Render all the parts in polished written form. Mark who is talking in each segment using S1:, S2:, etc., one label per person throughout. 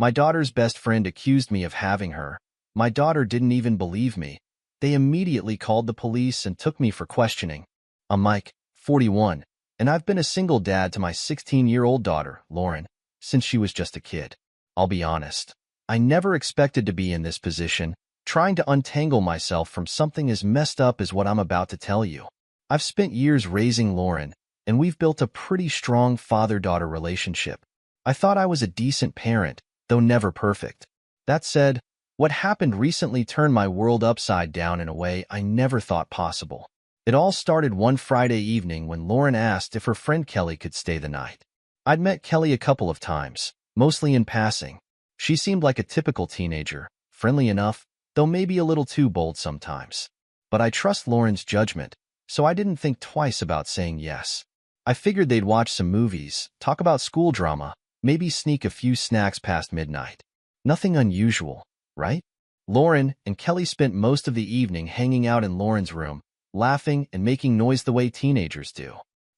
S1: My daughter's best friend accused me of having her. My daughter didn't even believe me. They immediately called the police and took me for questioning. I'm Mike, 41, and I've been a single dad to my 16-year-old daughter, Lauren, since she was just a kid. I'll be honest. I never expected to be in this position, trying to untangle myself from something as messed up as what I'm about to tell you. I've spent years raising Lauren, and we've built a pretty strong father-daughter relationship. I thought I was a decent parent, though never perfect. That said, what happened recently turned my world upside down in a way I never thought possible. It all started one Friday evening when Lauren asked if her friend Kelly could stay the night. I'd met Kelly a couple of times, mostly in passing. She seemed like a typical teenager, friendly enough, though maybe a little too bold sometimes. But I trust Lauren's judgment, so I didn't think twice about saying yes. I figured they'd watch some movies, talk about school drama, maybe sneak a few snacks past midnight. Nothing unusual, right? Lauren and Kelly spent most of the evening hanging out in Lauren's room, laughing and making noise the way teenagers do.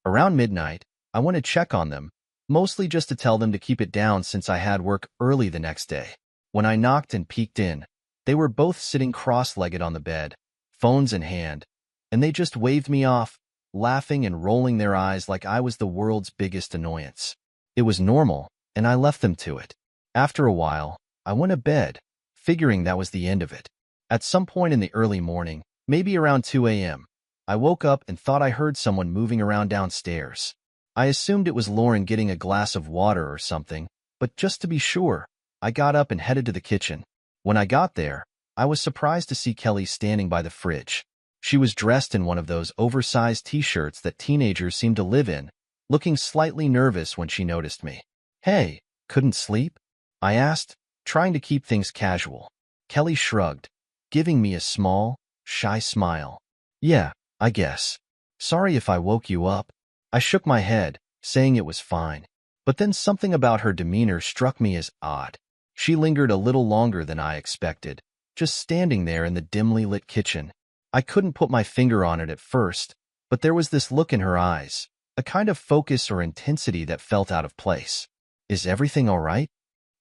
S1: Around midnight, I went to check on them, mostly just to tell them to keep it down since I had work early the next day. When I knocked and peeked in, they were both sitting cross-legged on the bed, phones in hand, and they just waved me off, laughing and rolling their eyes like I was the world's biggest annoyance. It was normal, and I left them to it. After a while, I went to bed, figuring that was the end of it. At some point in the early morning, maybe around 2 a.m., I woke up and thought I heard someone moving around downstairs. I assumed it was Lauren getting a glass of water or something, but just to be sure, I got up and headed to the kitchen. When I got there, I was surprised to see Kelly standing by the fridge. She was dressed in one of those oversized t-shirts that teenagers seem to live in, looking slightly nervous when she noticed me. "Hey, couldn't sleep?" I asked, trying to keep things casual. Kelly shrugged, giving me a small, shy smile. "Yeah, I guess. Sorry if I woke you up." I shook my head, saying it was fine. But then something about her demeanor struck me as odd. She lingered a little longer than I expected, just standing there in the dimly lit kitchen. I couldn't put my finger on it at first, but there was this look in her eyes, a kind of focus or intensity that felt out of place. "Is everything all right?"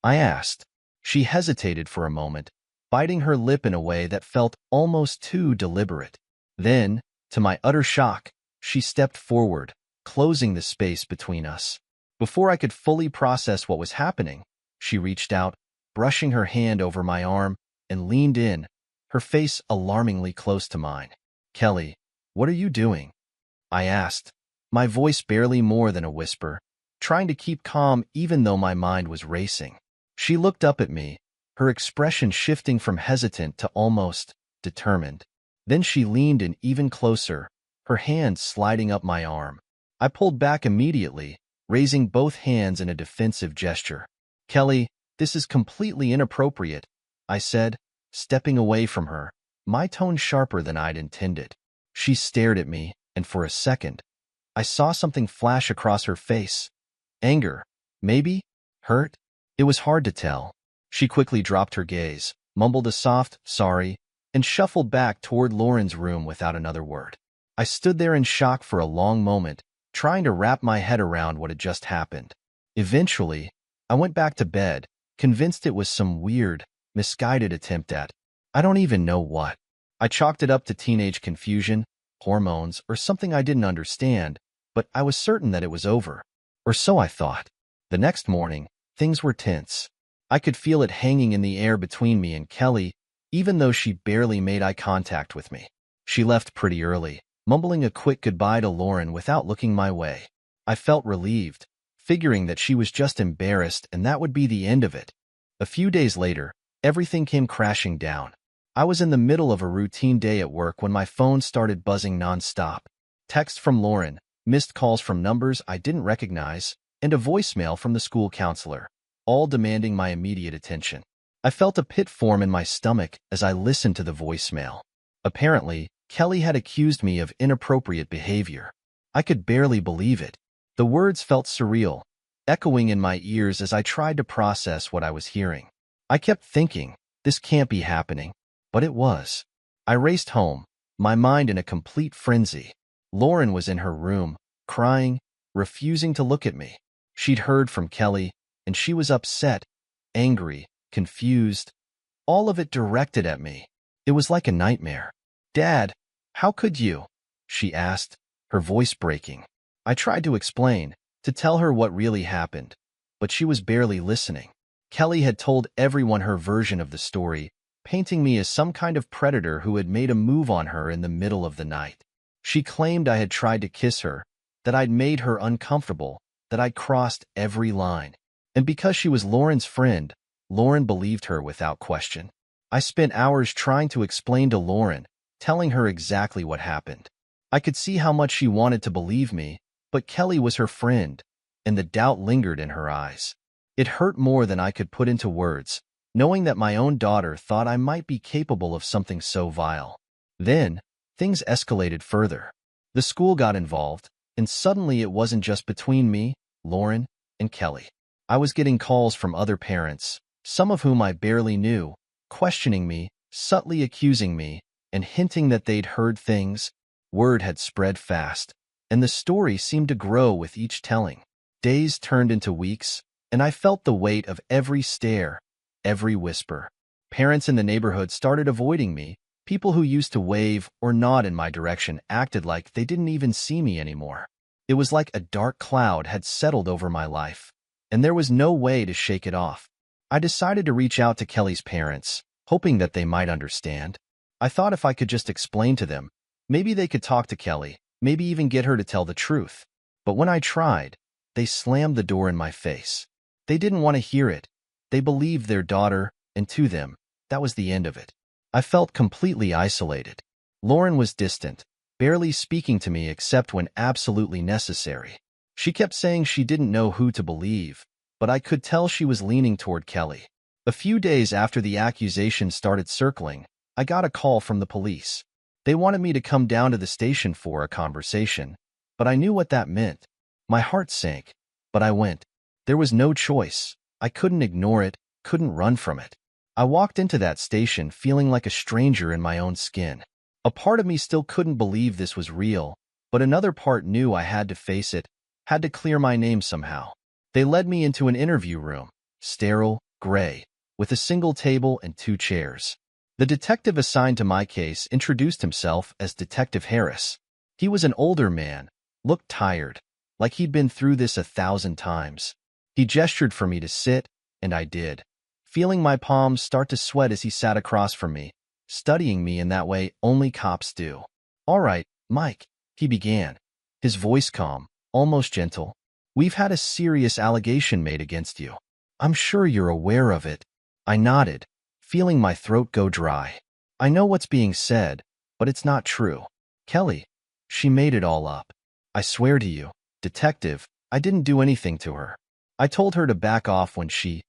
S1: I asked. She hesitated for a moment, biting her lip in a way that felt almost too deliberate. Then, to my utter shock, she stepped forward, closing the space between us. Before I could fully process what was happening, she reached out, brushing her hand over my arm, and leaned in, her face alarmingly close to mine. "Kelly, what are you doing?" I asked, my voice barely more than a whisper, trying to keep calm even though my mind was racing. She looked up at me, her expression shifting from hesitant to almost determined. Then she leaned in even closer, her hand sliding up my arm. I pulled back immediately, raising both hands in a defensive gesture. "Kelly, this is completely inappropriate," I said, stepping away from her, my tone sharper than I'd intended. She stared at me, and for a second, I saw something flash across her face. Anger, maybe? Hurt? It was hard to tell. She quickly dropped her gaze, mumbled a soft, "sorry," and shuffled back toward Lauren's room without another word. I stood there in shock for a long moment, trying to wrap my head around what had just happened. Eventually, I went back to bed, convinced it was some weird, misguided attempt at, I don't even know what. I chalked it up to teenage confusion, hormones, or something I didn't understand, but I was certain that it was over. Or so I thought. The next morning, things were tense. I could feel it hanging in the air between me and Kelly, even though she barely made eye contact with me. She left pretty early, mumbling a quick goodbye to Lauren without looking my way. I felt relieved, figuring that she was just embarrassed and that would be the end of it. A few days later, everything came crashing down. I was in the middle of a routine day at work when my phone started buzzing nonstop. Text from Lauren, missed calls from numbers I didn't recognize, and a voicemail from the school counselor, all demanding my immediate attention. I felt a pit form in my stomach as I listened to the voicemail. Apparently, Kelly had accused me of inappropriate behavior. I could barely believe it. The words felt surreal, echoing in my ears as I tried to process what I was hearing. I kept thinking, this can't be happening, but it was. I raced home, my mind in a complete frenzy. Lauren was in her room, crying, refusing to look at me. She'd heard from Kelly, and she was upset, angry, confused, all of it directed at me. It was like a nightmare. "Dad, how could you?" she asked, her voice breaking. I tried to explain, to tell her what really happened, but she was barely listening. Kelly had told everyone her version of the story, painting me as some kind of predator who had made a move on her in the middle of the night. She claimed I had tried to kiss her, that I'd made her uncomfortable, that I'd crossed every line. And because she was Lauren's friend, Lauren believed her without question. I spent hours trying to explain to Lauren, telling her exactly what happened. I could see how much she wanted to believe me, but Kelly was her friend, and the doubt lingered in her eyes. It hurt more than I could put into words, knowing that my own daughter thought I might be capable of something so vile. Then, things escalated further. The school got involved, and suddenly it wasn't just between me, Lauren, and Kelly. I was getting calls from other parents, some of whom I barely knew, questioning me, subtly accusing me, and hinting that they'd heard things. Word had spread fast, and the story seemed to grow with each telling. Days turned into weeks, and I felt the weight of every stare, every whisper. Parents in the neighborhood started avoiding me. People who used to wave or nod in my direction acted like they didn't even see me anymore. It was like a dark cloud had settled over my life, and there was no way to shake it off. I decided to reach out to Kelly's parents, hoping that they might understand. I thought if I could just explain to them, maybe they could talk to Kelly, maybe even get her to tell the truth. But when I tried, they slammed the door in my face. They didn't want to hear it. They believed their daughter, and to them, that was the end of it. I felt completely isolated. Lauren was distant, barely speaking to me except when absolutely necessary. She kept saying she didn't know who to believe, but I could tell she was leaning toward Kelly. A few days after the accusations started circling, I got a call from the police. They wanted me to come down to the station for a conversation, but I knew what that meant. My heart sank, but I went. There was no choice. I couldn't ignore it, couldn't run from it. I walked into that station feeling like a stranger in my own skin. A part of me still couldn't believe this was real, but another part knew I had to face it, had to clear my name somehow. They led me into an interview room, sterile, gray, with a single table and 2 chairs. The detective assigned to my case introduced himself as Detective Harris. He was an older man, looked tired, like he'd been through this 1,000 times. He gestured for me to sit, and I did, feeling my palms start to sweat as he sat across from me, studying me in that way only cops do. "All right, Mike," he began, his voice calm, almost gentle. "We've had a serious allegation made against you. I'm sure you're aware of it." I nodded, feeling my throat go dry. "I know what's being said, but it's not true. Kelly, she made it all up. I swear to you, Detective, I didn't do anything to her. I told her to back off when she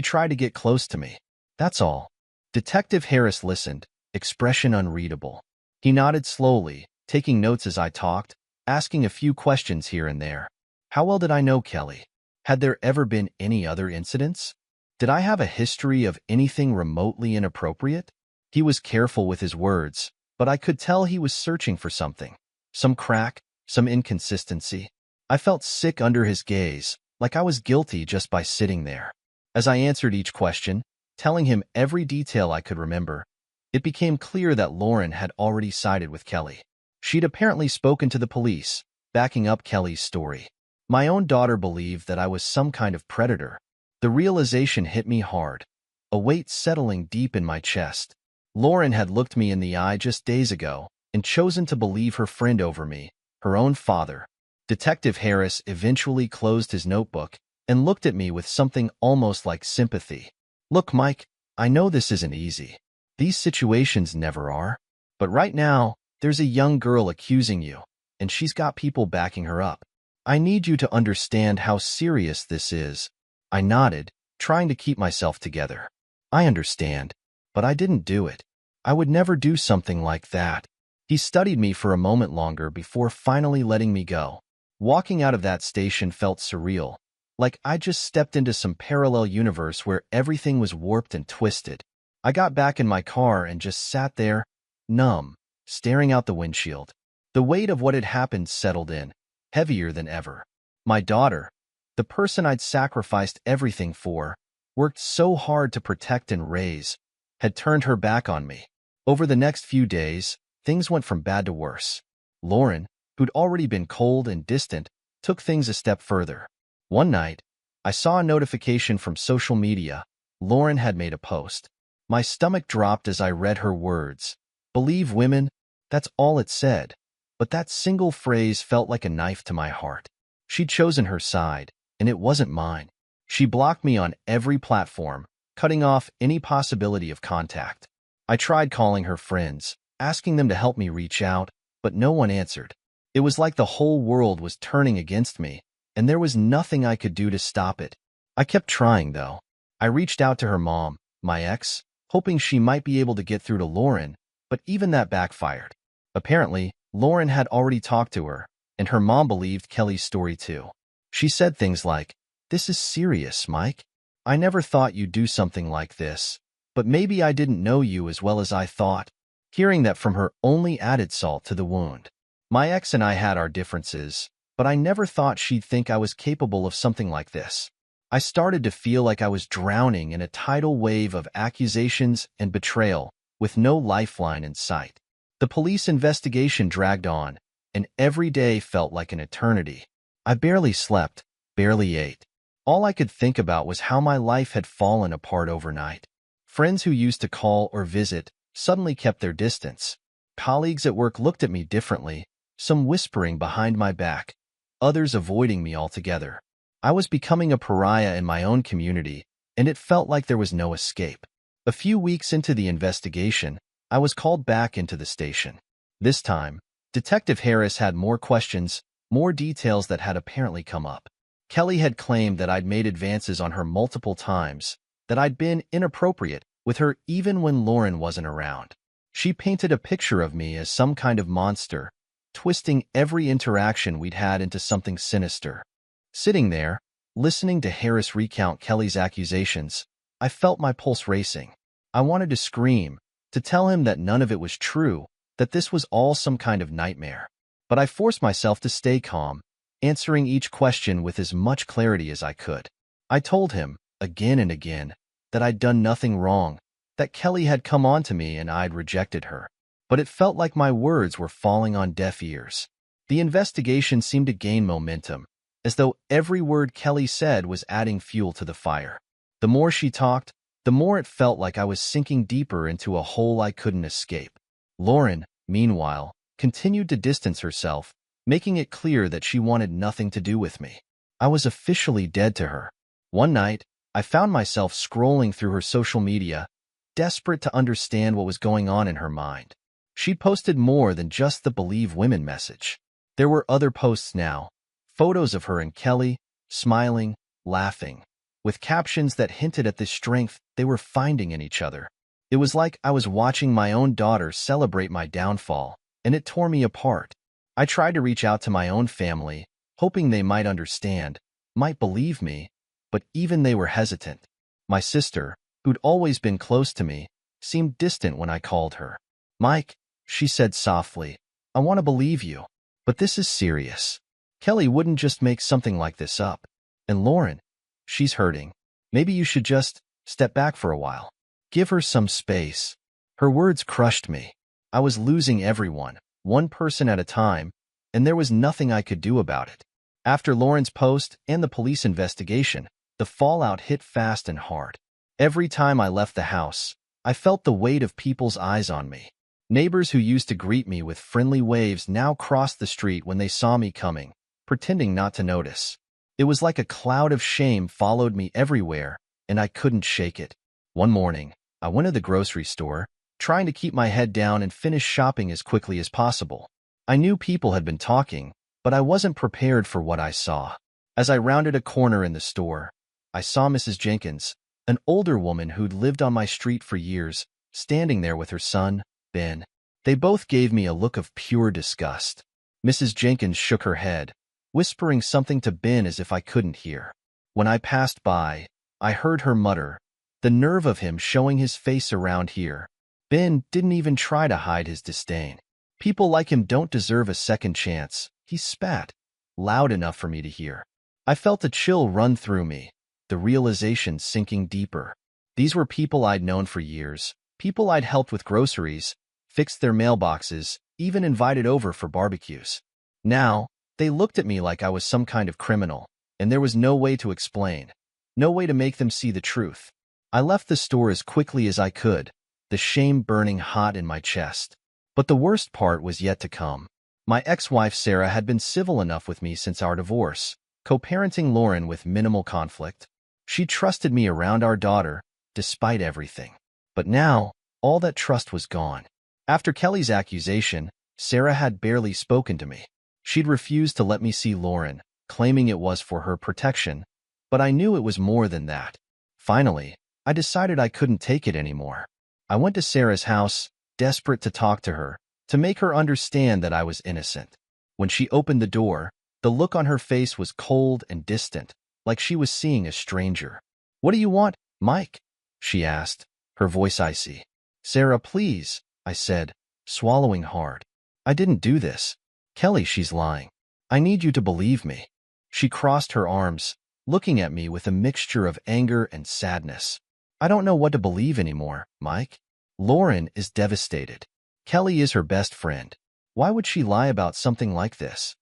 S1: tried to get close to me. That's all." Detective Harris listened, expression unreadable. He nodded slowly, taking notes as I talked, asking a few questions here and there. How well did I know Kelly? Had there ever been any other incidents? Did I have a history of anything remotely inappropriate? He was careful with his words, but I could tell he was searching for something. Some crack, some inconsistency. I felt sick under his gaze, like I was guilty just by sitting there. As I answered each question, telling him every detail I could remember, it became clear that Lauren had already sided with Kelly. She'd apparently spoken to the police, backing up Kelly's story. My own daughter believed that I was some kind of predator. The realization hit me hard, a weight settling deep in my chest. Lauren had looked me in the eye just days ago and chosen to believe her friend over me, her own father. Detective Harris eventually closed his notebook and looked at me with something almost like sympathy. "Look, Mike, I know this isn't easy. These situations never are. But right now, there's a young girl accusing you, and she's got people backing her up. I need you to understand how serious this is." I nodded, trying to keep myself together. "I understand, but I didn't do it. I would never do something like that." He studied me for a moment longer before finally letting me go. Walking out of that station felt surreal, like I just stepped into some parallel universe where everything was warped and twisted. I got back in my car and just sat there, numb, staring out the windshield. The weight of what had happened settled in, heavier than ever. My daughter, the person I'd sacrificed everything for, worked so hard to protect and raise, had turned her back on me. Over the next few days, things went from bad to worse. Lauren, who'd already been cold and distant, took things a step further. One night, I saw a notification from social media. Lauren had made a post. My stomach dropped as I read her words. "Believe women," that's all it said. But that single phrase felt like a knife to my heart. She'd chosen her side, and it wasn't mine. She blocked me on every platform, cutting off any possibility of contact. I tried calling her friends, asking them to help me reach out, but no one answered. It was like the whole world was turning against me, and there was nothing I could do to stop it. I kept trying, though. I reached out to her mom, my ex, hoping she might be able to get through to Lauren, but even that backfired. Apparently, Lauren had already talked to her, and her mom believed Kelly's story too. She said things like, "This is serious, Mike. I never thought you'd do something like this, but maybe I didn't know you as well as I thought." Hearing that from her only added salt to the wound. My ex and I had our differences, but I never thought she'd think I was capable of something like this. I started to feel like I was drowning in a tidal wave of accusations and betrayal, with no lifeline in sight. The police investigation dragged on, and every day felt like an eternity. I barely slept, barely ate. All I could think about was how my life had fallen apart overnight. Friends who used to call or visit suddenly kept their distance. Colleagues at work looked at me differently, some whispering behind my back, others avoiding me altogether. I was becoming a pariah in my own community, and it felt like there was no escape. A few weeks into the investigation, I was called back into the station. This time, Detective Harris had more questions, more details that had apparently come up. Kelly had claimed that I'd made advances on her multiple times, that I'd been inappropriate with her even when Lauren wasn't around. She painted a picture of me as some kind of monster, twisting every interaction we'd had into something sinister. Sitting there, listening to Harris recount Kelly's accusations, I felt my pulse racing. I wanted to scream, to tell him that none of it was true, that this was all some kind of nightmare. But I forced myself to stay calm, answering each question with as much clarity as I could. I told him, again and again, that I'd done nothing wrong, that Kelly had come on to me and I'd rejected her. But it felt like my words were falling on deaf ears. The investigation seemed to gain momentum, as though every word Kelly said was adding fuel to the fire. The more she talked, the more it felt like I was sinking deeper into a hole I couldn't escape. Lauren, meanwhile, continued to distance herself, making it clear that she wanted nothing to do with me. I was officially dead to her. One night, I found myself scrolling through her social media, desperate to understand what was going on in her mind. She'd posted more than just the "Believe Women" message. There were other posts now, photos of her and Kelly, smiling, laughing, with captions that hinted at the strength they were finding in each other. It was like I was watching my own daughter celebrate my downfall, and it tore me apart. I tried to reach out to my own family, hoping they might understand, might believe me, but even they were hesitant. My sister, who'd always been close to me, seemed distant when I called her. "Mike," she said softly, "I want to believe you, but this is serious. Kelly wouldn't just make something like this up. And Lauren, she's hurting. Maybe you should just step back for a while. Give her some space." Her words crushed me. I was losing everyone, one person at a time, and there was nothing I could do about it. After Lauren's post and the police investigation, the fallout hit fast and hard. Every time I left the house, I felt the weight of people's eyes on me. Neighbors who used to greet me with friendly waves now crossed the street when they saw me coming, pretending not to notice. It was like a cloud of shame followed me everywhere, and I couldn't shake it. One morning, I went to the grocery store, trying to keep my head down and finish shopping as quickly as possible. I knew people had been talking, but I wasn't prepared for what I saw. As I rounded a corner in the store, I saw Mrs. Jenkins, an older woman who'd lived on my street for years, standing there with her son, Ben. They both gave me a look of pure disgust. Mrs. Jenkins shook her head, whispering something to Ben as if I couldn't hear. When I passed by, I heard her mutter, "The nerve of him showing his face around here." Ben didn't even try to hide his disdain. "People like him don't deserve a second chance," he spat, loud enough for me to hear. I felt a chill run through me, the realization sinking deeper. These were people I'd known for years, people I'd helped with groceries, fixed their mailboxes, even invited over for barbecues. Now, they looked at me like I was some kind of criminal, and there was no way to explain, no way to make them see the truth. I left the store as quickly as I could, the shame burning hot in my chest. But the worst part was yet to come. My ex-wife Sarah had been civil enough with me since our divorce, co-parenting Lauren with minimal conflict. She trusted me around our daughter, despite everything. But now, all that trust was gone. After Kelly's accusation, Sarah had barely spoken to me. She'd refused to let me see Lauren, claiming it was for her protection, but I knew it was more than that. Finally, I decided I couldn't take it anymore. I went to Sarah's house, desperate to talk to her, to make her understand that I was innocent. When she opened the door, the look on her face was cold and distant, like she was seeing a stranger. "What do you want, Mike?" she asked, her voice icy. "Sarah, please," I said, swallowing hard. "I didn't do this. Kelly, she's lying. I need you to believe me." She crossed her arms, looking at me with a mixture of anger and sadness. "I don't know what to believe anymore, Mike. Lauren is devastated. Kelly is her best friend. Why would she lie about something like this?"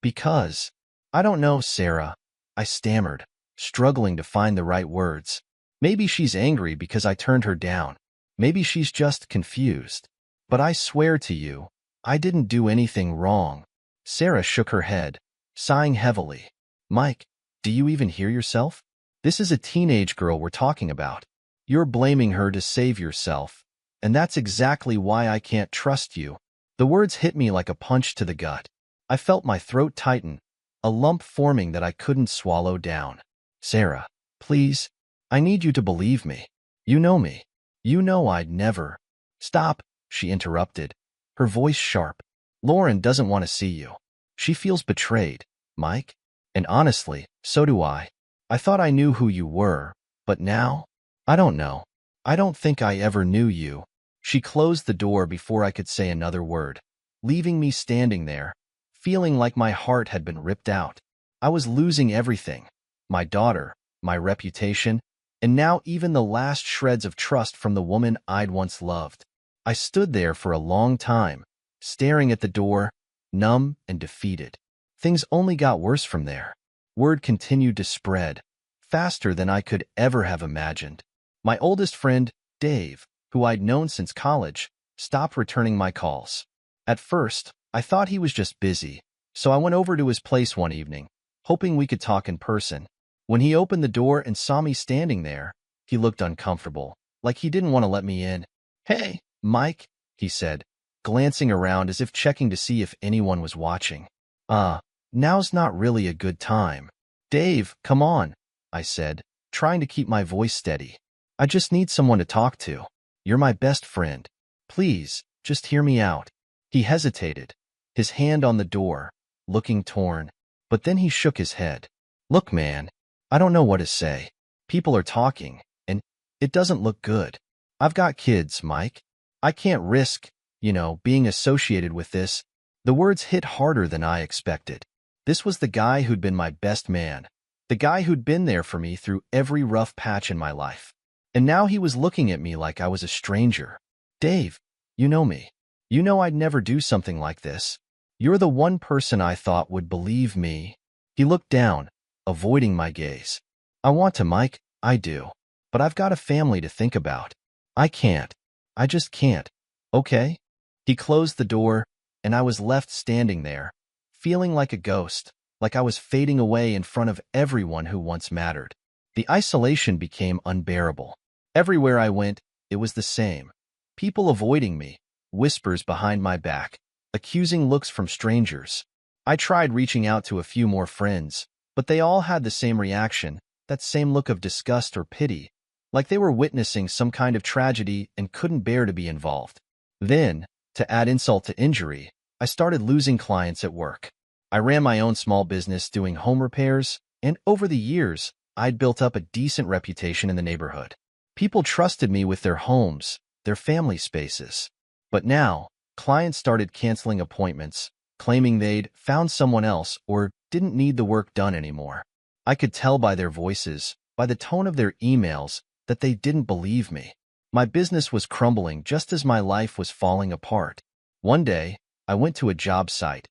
S1: "Because, I don't know, Sarah," I stammered, struggling to find the right words. "Maybe she's angry because I turned her down. Maybe she's just confused. But I swear to you, I didn't do anything wrong." Sarah shook her head, sighing heavily. "Mike, do you even hear yourself? This is a teenage girl we're talking about. You're blaming her to save yourself, and that's exactly why I can't trust you." The words hit me like a punch to the gut. I felt my throat tighten, a lump forming that I couldn't swallow down. "Sarah, please, I need you to believe me. You know me. You know I'd never—" "Stop," she interrupted, her voice sharp. "Lauren doesn't want to see you. She feels betrayed, Mike. And honestly, so do I. I thought I knew who you were, but now, I don't know. I don't think I ever knew you." She closed the door before I could say another word, leaving me standing there, feeling like my heart had been ripped out. I was losing everything: my daughter, my reputation, and now even the last shreds of trust from the woman I'd once loved. I stood there for a long time, staring at the door, numb and defeated. Things only got worse from there. Word continued to spread, faster than I could ever have imagined. My oldest friend, Dave, who I'd known since college, stopped returning my calls. At first, I thought he was just busy, so I went over to his place one evening, hoping we could talk in person. When he opened the door and saw me standing there, he looked uncomfortable, like he didn't want to let me in. "Hey, Mike," he said, glancing around as if checking to see if anyone was watching. Now's not really a good time." "Dave, come on," I said, trying to keep my voice steady. "I just need someone to talk to. You're my best friend. Please, just hear me out." He hesitated, his hand on the door, looking torn, but then he shook his head. "Look, man, I don't know what to say. People are talking, and it doesn't look good. I've got kids, Mike. I can't risk, being associated with this." The words hit harder than I expected. This was the guy who'd been my best man, the guy who'd been there for me through every rough patch in my life. And now he was looking at me like I was a stranger. "Dave, you know me. You know I'd never do something like this. You're the one person I thought would believe me." He looked down, avoiding my gaze. "I want to, Mike, I do. But I've got a family to think about. I can't. I just can't. Okay?" He closed the door, and I was left standing there, feeling like a ghost, like I was fading away in front of everyone who once mattered. The isolation became unbearable. Everywhere I went, it was the same. People avoiding me, whispers behind my back, accusing looks from strangers. I tried reaching out to a few more friends, but they all had the same reaction, that same look of disgust or pity, like they were witnessing some kind of tragedy and couldn't bear to be involved. Then, to add insult to injury, I started losing clients at work. I ran my own small business doing home repairs, and over the years, I'd built up a decent reputation in the neighborhood. People trusted me with their homes, their family spaces. But now, clients started canceling appointments, claiming they'd found someone else or didn't need the work done anymore. I could tell by their voices, by the tone of their emails, that they didn't believe me. My business was crumbling just as my life was falling apart. One day, I went to a job site,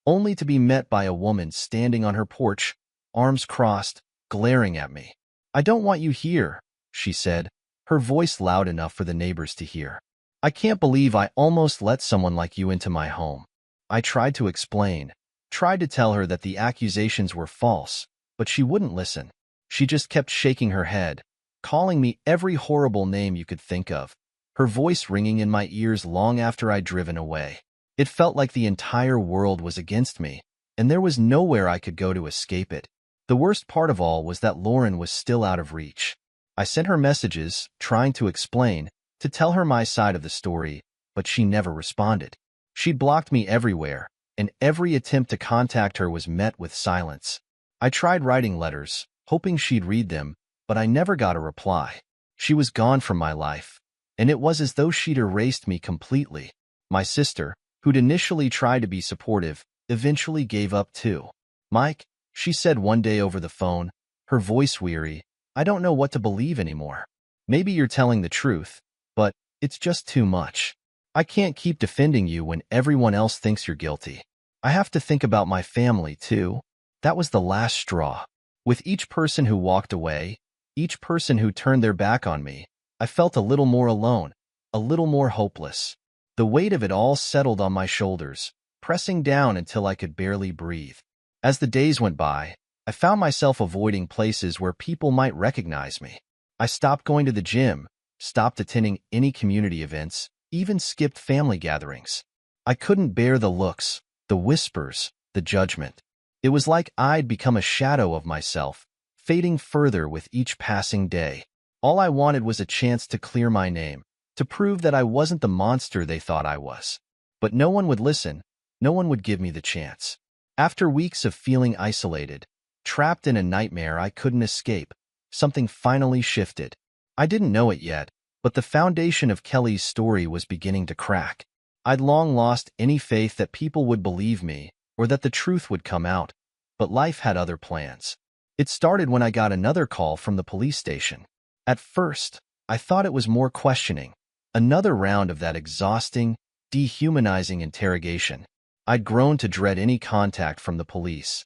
S1: only to be met by a woman standing on her porch, arms crossed, glaring at me. "I don't want you here," she said, her voice loud enough for the neighbors to hear. "I can't believe I almost let someone like you into my home." I tried to explain, tried to tell her that the accusations were false, but she wouldn't listen. She just kept shaking her head, calling me every horrible name you could think of, her voice ringing in my ears long after I'd driven away. It felt like the entire world was against me, and there was nowhere I could go to escape it. The worst part of all was that Lauren was still out of reach. I sent her messages, trying to explain, to tell her my side of the story, but she never responded. She'd blocked me everywhere, and every attempt to contact her was met with silence. I tried writing letters, hoping she'd read them, but I never got a reply. She was gone from my life, and it was as though she'd erased me completely. My sister, who'd initially tried to be supportive, eventually gave up too. "Mike," she said one day over the phone, her voice weary, "I don't know what to believe anymore. Maybe you're telling the truth, but it's just too much. I can't keep defending you when everyone else thinks you're guilty. I have to think about my family too." That was the last straw. With each person who walked away, each person who turned their back on me, I felt a little more alone, a little more hopeless. The weight of it all settled on my shoulders, pressing down until I could barely breathe. As the days went by, I found myself avoiding places where people might recognize me. I stopped going to the gym, stopped attending any community events, even skipped family gatherings. I couldn't bear the looks, the whispers, the judgment. It was like I'd become a shadow of myself, fading further with each passing day. All I wanted was a chance to clear my name, to prove that I wasn't the monster they thought I was. But no one would listen, no one would give me the chance. After weeks of feeling isolated, trapped in a nightmare I couldn't escape, something finally shifted. I didn't know it yet, but the foundation of Kelly's story was beginning to crack. I'd long lost any faith that people would believe me, or that the truth would come out, but life had other plans. It started when I got another call from the police station. At first, I thought it was more questioning, another round of that exhausting, dehumanizing interrogation. I'd grown to dread any contact from the police.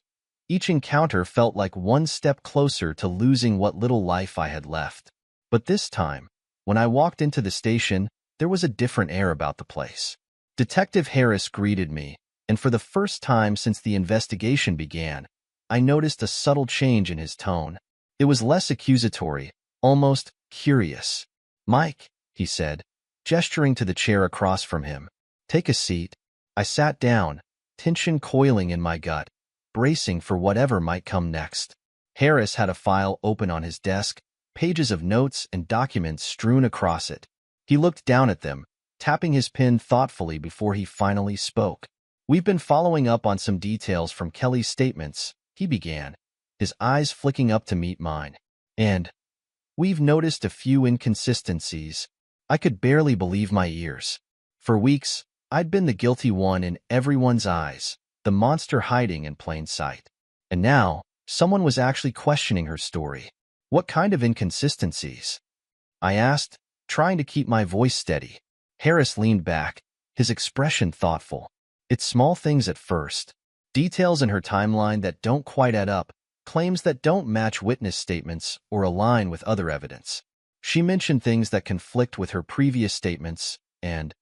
S1: Each encounter felt like one step closer to losing what little life I had left. But this time, when I walked into the station, there was a different air about the place. Detective Harris greeted me, and for the first time since the investigation began, I noticed a subtle change in his tone. It was less accusatory, almost curious. "Mike," he said, gesturing to the chair across from him. "Take a seat." I sat down, tension coiling in my gut, bracing for whatever might come next. Harris had a file open on his desk, pages of notes and documents strewn across it. He looked down at them, tapping his pen thoughtfully before he finally spoke. "We've been following up on some details from Kelly's statements," he began, his eyes flicking up to meet mine. "And we've noticed a few inconsistencies." I could barely believe my ears. For weeks, I'd been the guilty one in everyone's eyes, the monster hiding in plain sight. And now, someone was actually questioning her story. "What kind of inconsistencies?" I asked, trying to keep my voice steady. Harris leaned back, his expression thoughtful. "It's small things at first. Details in her timeline that don't quite add up, claims that don't match witness statements or align with other evidence. She mentioned things that conflict with her previous statements, and,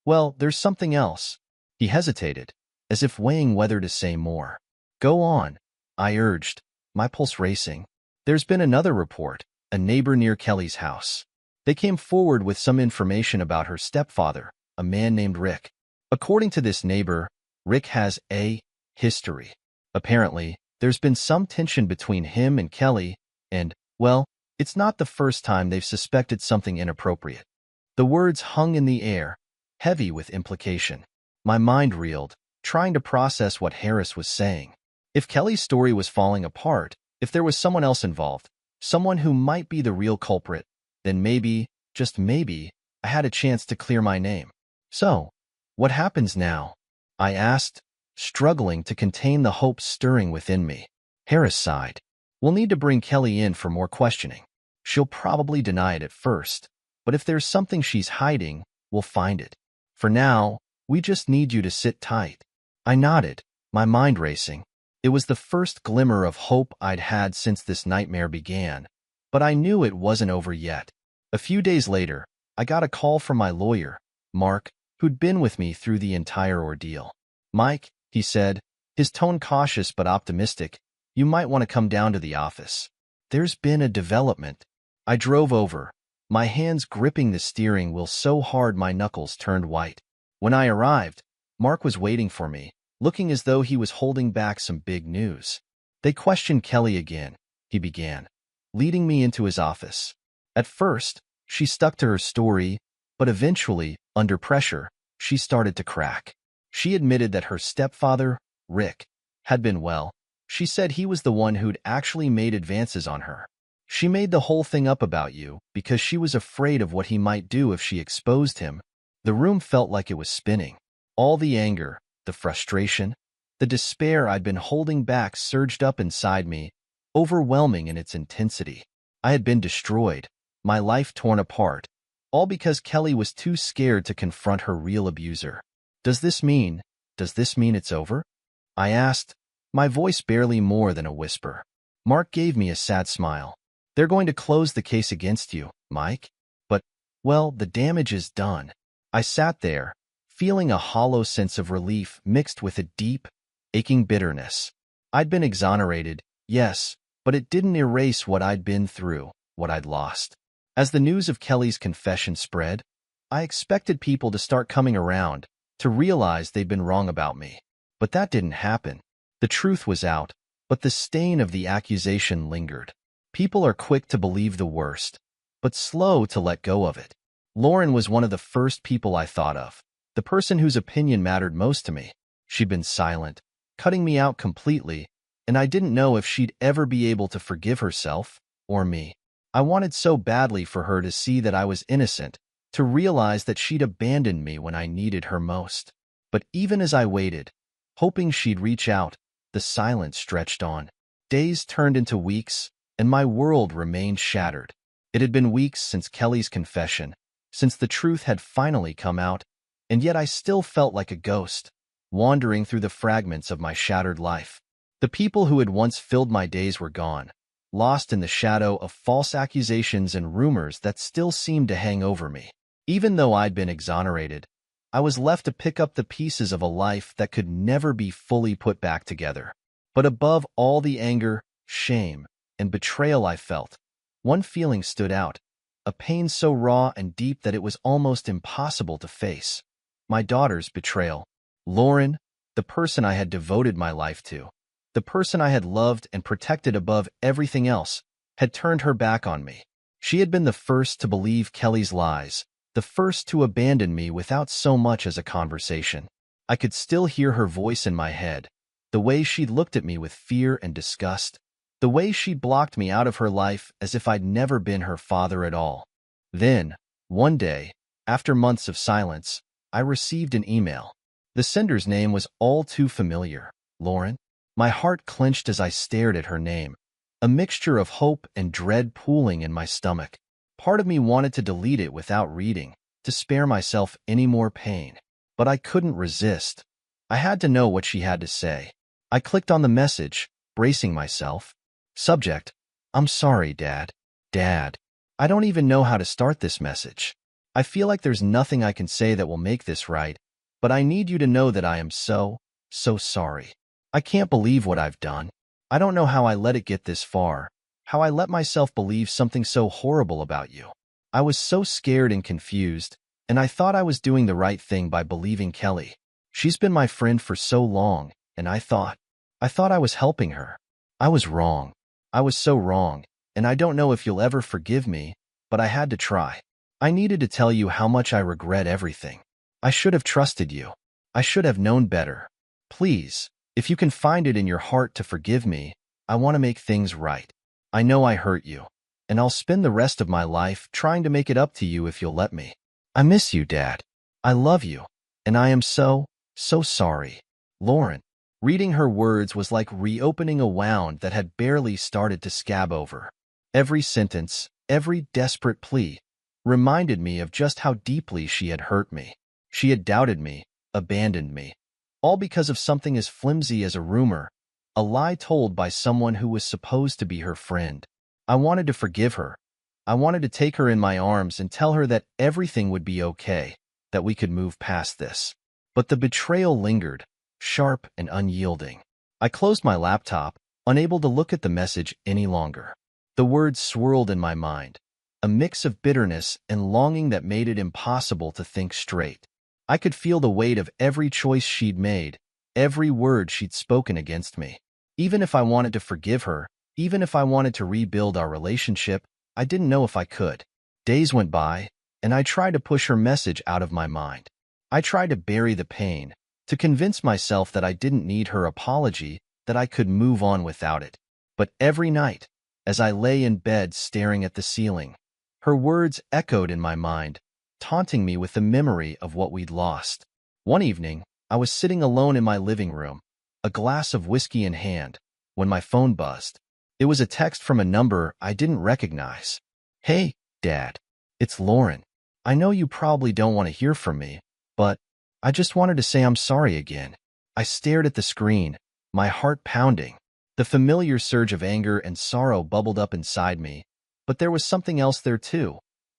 S1: well, there's something else." He hesitated, as if weighing whether to say more. "Go on," I urged, my pulse racing. "There's been another report, a neighbor near Kelly's house. They came forward with some information about her stepfather, a man named Rick. According to this neighbor, Rick has a history. Apparently, there's been some tension between him and Kelly, and, well, it's not the first time they've suspected something inappropriate." The words hung in the air, heavy with implication. My mind reeled, trying to process what Harris was saying. If Kelly's story was falling apart, if there was someone else involved, someone who might be the real culprit, then maybe, just maybe, I had a chance to clear my name. "So, what happens now?" I asked, struggling to contain the hope stirring within me. Harris sighed. We'll need to bring Kelly in for more questioning. She'll probably deny it at first, but if there's something she's hiding, we'll find it. For now, we just need you to sit tight." I nodded, my mind racing. It was the first glimmer of hope I'd had since this nightmare began, but I knew it wasn't over yet. A few days later, I got a call from my lawyer, Mark, who'd been with me through the entire ordeal. "Mike," he said, his tone cautious but optimistic, "you might want to come down to the office. There's been a development." I drove over, my hands gripping the steering wheel so hard my knuckles turned white. When I arrived, Mark was waiting for me, looking as though he was holding back some big news. "They questioned Kelly again," he began, leading me into his office. At first, she stuck to her story, but eventually, under pressure, she started to crack. She admitted that her stepfather, Rick, had been well. She said he was the one who'd actually made advances on her. "She made the whole thing up about you because she was afraid of what he might do if she exposed him." The room felt like it was spinning. All the anger, the frustration, the despair I'd been holding back surged up inside me, overwhelming in its intensity. I had been destroyed, my life torn apart, all because Kelly was too scared to confront her real abuser. Does this mean it's over?" I asked, my voice barely more than a whisper. Mark gave me a sad smile. "They're going to close the case against you, Mike. But, well, the damage is done." I sat there, feeling a hollow sense of relief mixed with a deep, aching bitterness. I'd been exonerated, yes, but it didn't erase what I'd been through, what I'd lost. As the news of Kelly's confession spread, I expected people to start coming around, to realize they'd been wrong about me. But that didn't happen. The truth was out, but the stain of the accusation lingered. People are quick to believe the worst, but slow to let go of it. Lauren was one of the first people I thought of, the person whose opinion mattered most to me. She'd been silent, cutting me out completely, and I didn't know if she'd ever be able to forgive herself or me. I wanted so badly for her to see that I was innocent, to realize that she'd abandoned me when I needed her most. But even as I waited, hoping she'd reach out, the silence stretched on. Days turned into weeks, and my world remained shattered. It had been weeks since Kelly's confession, since the truth had finally come out, and yet I still felt like a ghost, wandering through the fragments of my shattered life. The people who had once filled my days were gone, lost in the shadow of false accusations and rumors that still seemed to hang over me. Even though I'd been exonerated, I was left to pick up the pieces of a life that could never be fully put back together. But above all the anger, shame, and betrayal I felt, one feeling stood out, a pain so raw and deep that it was almost impossible to face. My daughter's betrayal. Lauren, the person I had devoted my life to, the person I had loved and protected above everything else, had turned her back on me. She had been the first to believe Kelly's lies, the first to abandon me without so much as a conversation. I could still hear her voice in my head, the way she'd looked at me with fear and disgust, the way she'd blocked me out of her life as if I'd never been her father at all. Then, one day, after months of silence, I received an email. The sender's name was all too familiar, Lauren. My heart clenched as I stared at her name, a mixture of hope and dread pooling in my stomach. Part of me wanted to delete it without reading, to spare myself any more pain. But I couldn't resist. I had to know what she had to say. I clicked on the message, bracing myself. Subject: I'm sorry, Dad. Dad. I don't even know how to start this message. I feel like there's nothing I can say that will make this right, but I need you to know that I am so sorry. I can't believe what I've done. I don't know how I let it get this far, how I let myself believe something so horrible about you. I was so scared and confused, and I thought I was doing the right thing by believing Kelly. She's been my friend for so long, and I thought I was helping her. I was wrong. I was so wrong, and I don't know if you'll ever forgive me, but I had to try. I needed to tell you how much I regret everything. I should have trusted you. I should have known better. Please, if you can find it in your heart to forgive me, I want to make things right. I know I hurt you, and I'll spend the rest of my life trying to make it up to you if you'll let me. I miss you, Dad. I love you, and I am so sorry. Lauren. Reading her words was like reopening a wound that had barely started to scab over. Every sentence, every desperate plea, reminded me of just how deeply she had hurt me. She had doubted me, abandoned me, all because of something as flimsy as a rumor, a lie told by someone who was supposed to be her friend. I wanted to forgive her. I wanted to take her in my arms and tell her that everything would be okay, that we could move past this. But the betrayal lingered, sharp and unyielding. I closed my laptop, unable to look at the message any longer. The words swirled in my mind, a mix of bitterness and longing that made it impossible to think straight. I could feel the weight of every choice she'd made, every word she'd spoken against me. Even if I wanted to forgive her, even if I wanted to rebuild our relationship, I didn't know if I could. Days went by, and I tried to push her message out of my mind. I tried to bury the pain, to convince myself that I didn't need her apology, that I could move on without it. But every night, as I lay in bed staring at the ceiling, her words echoed in my mind, taunting me with the memory of what we'd lost. One evening, I was sitting alone in my living room, a glass of whiskey in hand, when my phone buzzed. It was a text from a number I didn't recognize. "Hey, Dad. It's Lauren. I know you probably don't want to hear from me, but I just wanted to say I'm sorry again." I stared at the screen, my heart pounding. The familiar surge of anger and sorrow bubbled up inside me, but there was something else there too.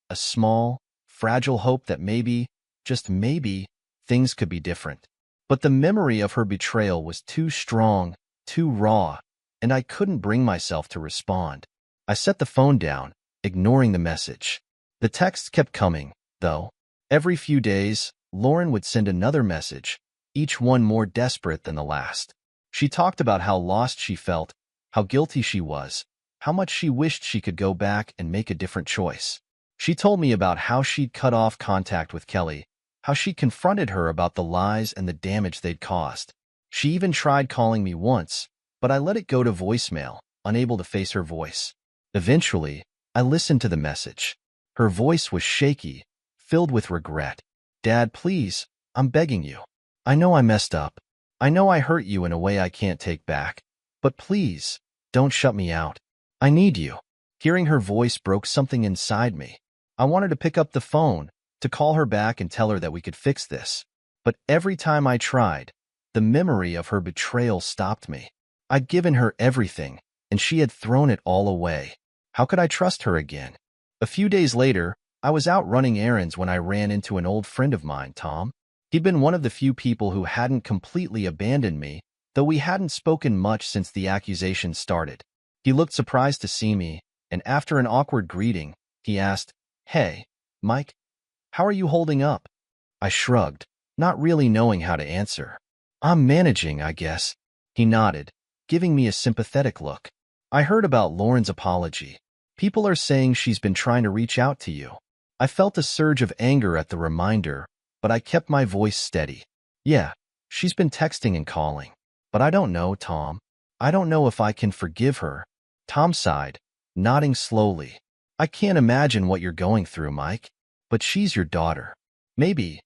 S1: A small, fragile hope that maybe, just maybe, things could be different. But the memory of her betrayal was too strong, too raw, and I couldn't bring myself to respond. I set the phone down, ignoring the message. The texts kept coming, though. Every few days, Lauren would send another message, each one more desperate than the last. She talked about how lost she felt, how guilty she was, how much she wished she could go back and make a different choice. She told me about how she'd cut off contact with Kelly, how she confronted her about the lies and the damage they'd caused. She even tried calling me once, but I let it go to voicemail, unable to face her voice. Eventually, I listened to the message. Her voice was shaky, filled with regret. "Dad, please, I'm begging you. I know I messed up. I know I hurt you in a way I can't take back. But please, don't shut me out. I need you." Hearing her voice broke something inside me. I wanted to pick up the phone, to call her back and tell her that we could fix this. But every time I tried, the memory of her betrayal stopped me. I'd given her everything, and she had thrown it all away. How could I trust her again? A few days later, I was out running errands when I ran into an old friend of mine, Tom. He'd been one of the few people who hadn't completely abandoned me, though we hadn't spoken much since the accusations started. He looked surprised to see me, and after an awkward greeting, he asked, "Hey, Mike, how are you holding up?" I shrugged, not really knowing how to answer. "I'm managing, I guess." He nodded, giving me a sympathetic look. "I heard about Lauren's apology. People are saying she's been trying to reach out to you." I felt a surge of anger at the reminder, but I kept my voice steady. "Yeah, she's been texting and calling. But I don't know, Tom. I don't know if I can forgive her." Tom sighed, nodding slowly. "I can't imagine what you're going through, Mike. But she's your daughter. Maybe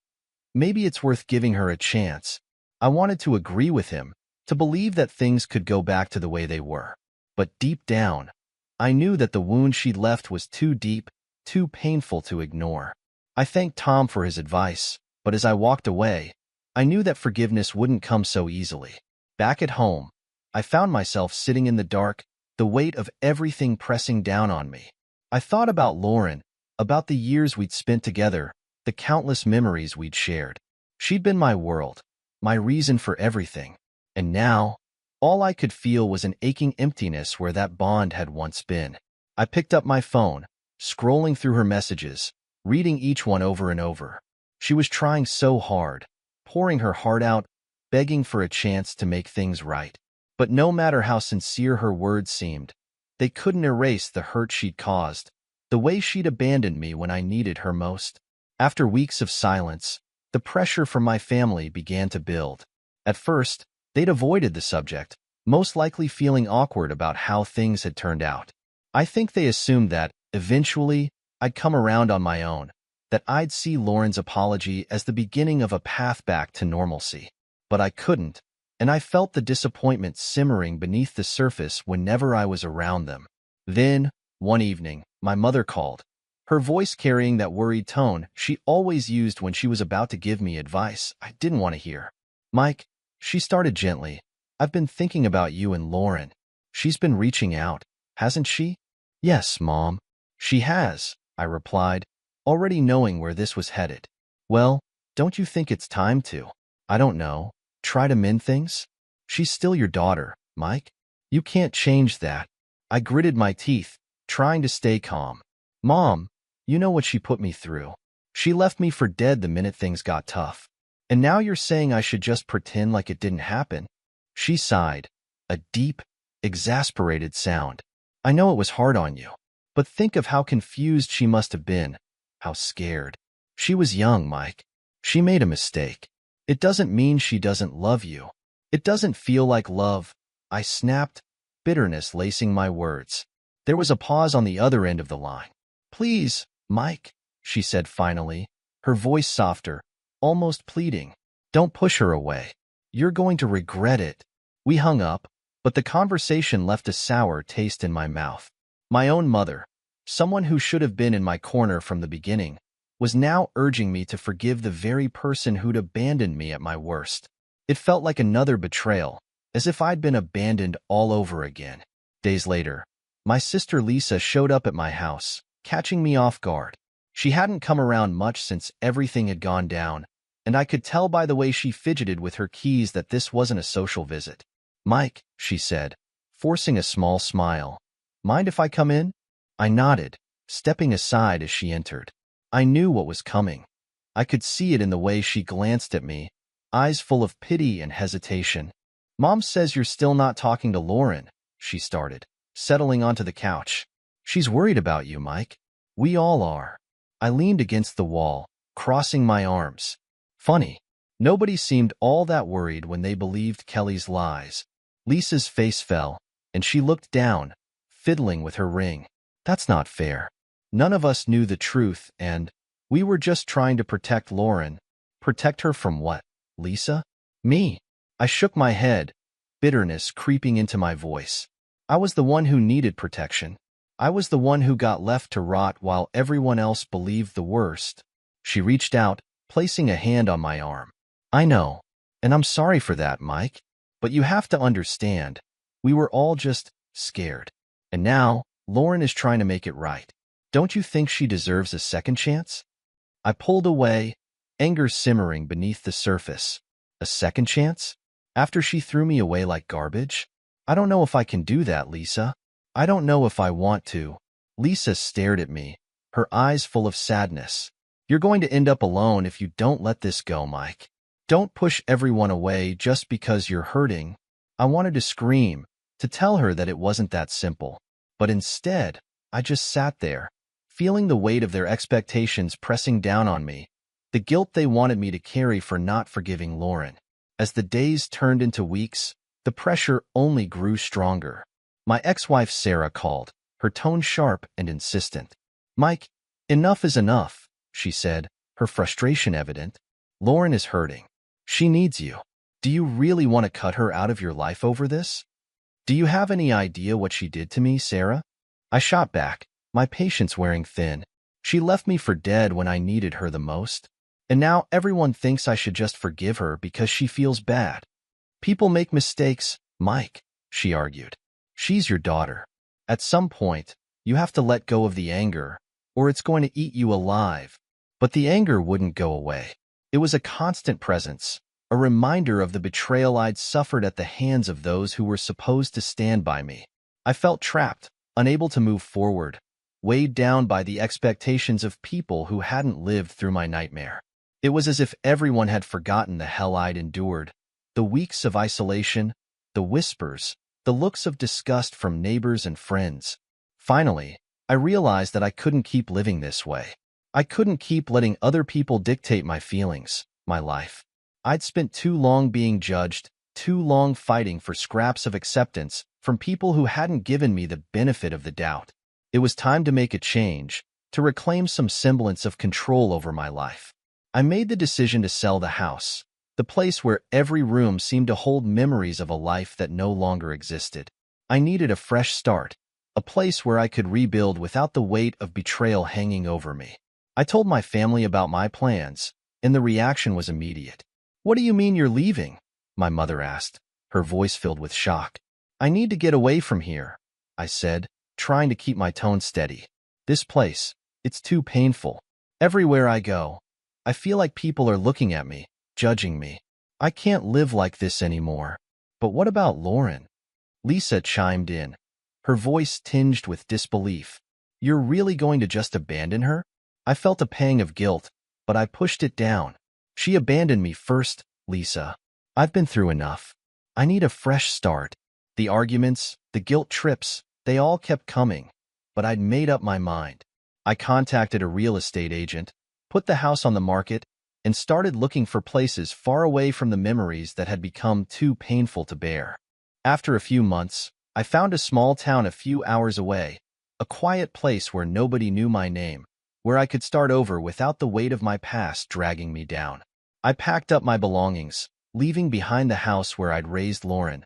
S1: it's worth giving her a chance." I wanted to agree with him, to believe that things could go back to the way they were. But deep down, I knew that the wound she'd left was too deep, too painful to ignore. I thanked Tom for his advice, but as I walked away, I knew that forgiveness wouldn't come so easily. Back at home, I found myself sitting in the dark, the weight of everything pressing down on me. I thought about Lauren, about the years we'd spent together, the countless memories we'd shared. She'd been my world, my reason for everything. And now, all I could feel was an aching emptiness where that bond had once been. I picked up my phone, scrolling through her messages, reading each one over and over. She was trying so hard, pouring her heart out, begging for a chance to make things right. But no matter how sincere her words seemed, they couldn't erase the hurt she'd caused, the way she'd abandoned me when I needed her most. After weeks of silence, the pressure from my family began to build. At first, they'd avoided the subject, most likely feeling awkward about how things had turned out. I think they assumed that, eventually, I'd come around on my own, that I'd see Lauren's apology as the beginning of a path back to normalcy. But I couldn't, and I felt the disappointment simmering beneath the surface whenever I was around them. Then, one evening, my mother called, her voice carrying that worried tone she always used when she was about to give me advice I didn't want to hear. "Mike," she started gently, "I've been thinking about you and Lauren. She's been reaching out, hasn't she?" "Yes, Mom. She has," I replied, already knowing where this was headed. "Well, don't you think it's time to, I don't know, try to mend things? She's still your daughter, Mike. You can't change that." I gritted my teeth, trying to stay calm. "Mom, you know what she put me through. She left me for dead the minute things got tough. And now you're saying I should just pretend like it didn't happen?" She sighed, a deep, exasperated sound. "I know it was hard on you, but think of how confused she must have been, how scared. She was young, Mike. She made a mistake. It doesn't mean she doesn't love you. It doesn't feel like love," I snapped, bitterness lacing my words. There was a pause on the other end of the line. "Please, Mike," she said finally, her voice softer, almost pleading. "Don't push her away. You're going to regret it." We hung up, but the conversation left a sour taste in my mouth. My own mother, someone who should have been in my corner from the beginning, was now urging me to forgive the very person who'd abandoned me at my worst. It felt like another betrayal, as if I'd been abandoned all over again. Days later, my sister Lisa showed up at my house, catching me off guard. She hadn't come around much since everything had gone down, and I could tell by the way she fidgeted with her keys that this wasn't a social visit. "Mike," she said, forcing a small smile. "Mind if I come in?" I nodded, stepping aside as she entered. I knew what was coming. I could see it in the way she glanced at me, eyes full of pity and hesitation. "Mom says you're still not talking to Lauren," she started, settling onto the couch. "She's worried about you, Mike. We all are." I leaned against the wall, crossing my arms. Funny, nobody seemed all that worried when they believed Kelly's lies. Lisa's face fell, and she looked down, fiddling with her ring. "That's not fair. None of us knew the truth, and we were just trying to protect Lauren." "Protect her from what, Lisa?" "Me." I shook my head, bitterness creeping into my voice. I was the one who needed protection. I was the one who got left to rot while everyone else believed the worst. She reached out, placing a hand on my arm. "I know, and I'm sorry for that, Mike. But you have to understand, we were all just scared. And now, Lauren is trying to make it right. Don't you think she deserves a second chance?" I pulled away, anger simmering beneath the surface. A second chance? After she threw me away like garbage? "I don't know if I can do that, Lisa. I don't know if I want to." Lisa stared at me, her eyes full of sadness. "You're going to end up alone if you don't let this go, Mike. Don't push everyone away just because you're hurting." I wanted to scream, to tell her that it wasn't that simple. But instead, I just sat there, feeling the weight of their expectations pressing down on me, the guilt they wanted me to carry for not forgiving Lauren. As the days turned into weeks, the pressure only grew stronger. My ex-wife Sarah called, her tone sharp and insistent. "Mike, enough is enough," she said, her frustration evident. "Lauren is hurting. She needs you. Do you really want to cut her out of your life over this? Do you have any idea what she did to me, Sarah?" I shot back, my patience wearing thin. "She left me for dead when I needed her the most. And now everyone thinks I should just forgive her because she feels bad." "People make mistakes, Mike," she argued. "She's your daughter. At some point, you have to let go of the anger, or it's going to eat you alive." But the anger wouldn't go away. It was a constant presence, a reminder of the betrayal I'd suffered at the hands of those who were supposed to stand by me. I felt trapped, unable to move forward, weighed down by the expectations of people who hadn't lived through my nightmare. It was as if everyone had forgotten the hell I'd endured, the weeks of isolation, the whispers, the looks of disgust from neighbors and friends. Finally, I realized that I couldn't keep living this way. I couldn't keep letting other people dictate my feelings, my life. I'd spent too long being judged, too long fighting for scraps of acceptance from people who hadn't given me the benefit of the doubt. It was time to make a change, to reclaim some semblance of control over my life. I made the decision to sell the house, The place where every room seemed to hold memories of a life that no longer existed. I needed a fresh start, a place where I could rebuild without the weight of betrayal hanging over me. I told my family about my plans, and the reaction was immediate. "What do you mean you're leaving?" my mother asked, her voice filled with shock. "I need to get away from here," I said, trying to keep my tone steady. "This place, it's too painful. Everywhere I go, I feel like people are looking at me, judging me. I can't live like this anymore." "But what about Lauren?" Lisa chimed in, her voice tinged with disbelief. "You're really going to just abandon her?" I felt a pang of guilt, but I pushed it down. "She abandoned me first, Lisa. I've been through enough. I need a fresh start." The arguments, the guilt trips, they all kept coming, but I'd made up my mind. I contacted a real estate agent, put the house on the market, and started looking for places far away from the memories that had become too painful to bear. After a few months, I found a small town a few hours away, a quiet place where nobody knew my name, where I could start over without the weight of my past dragging me down. I packed up my belongings, leaving behind the house where I'd raised Lauren,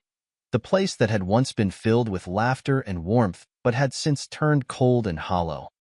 S1: the place that had once been filled with laughter and warmth but had since turned cold and hollow.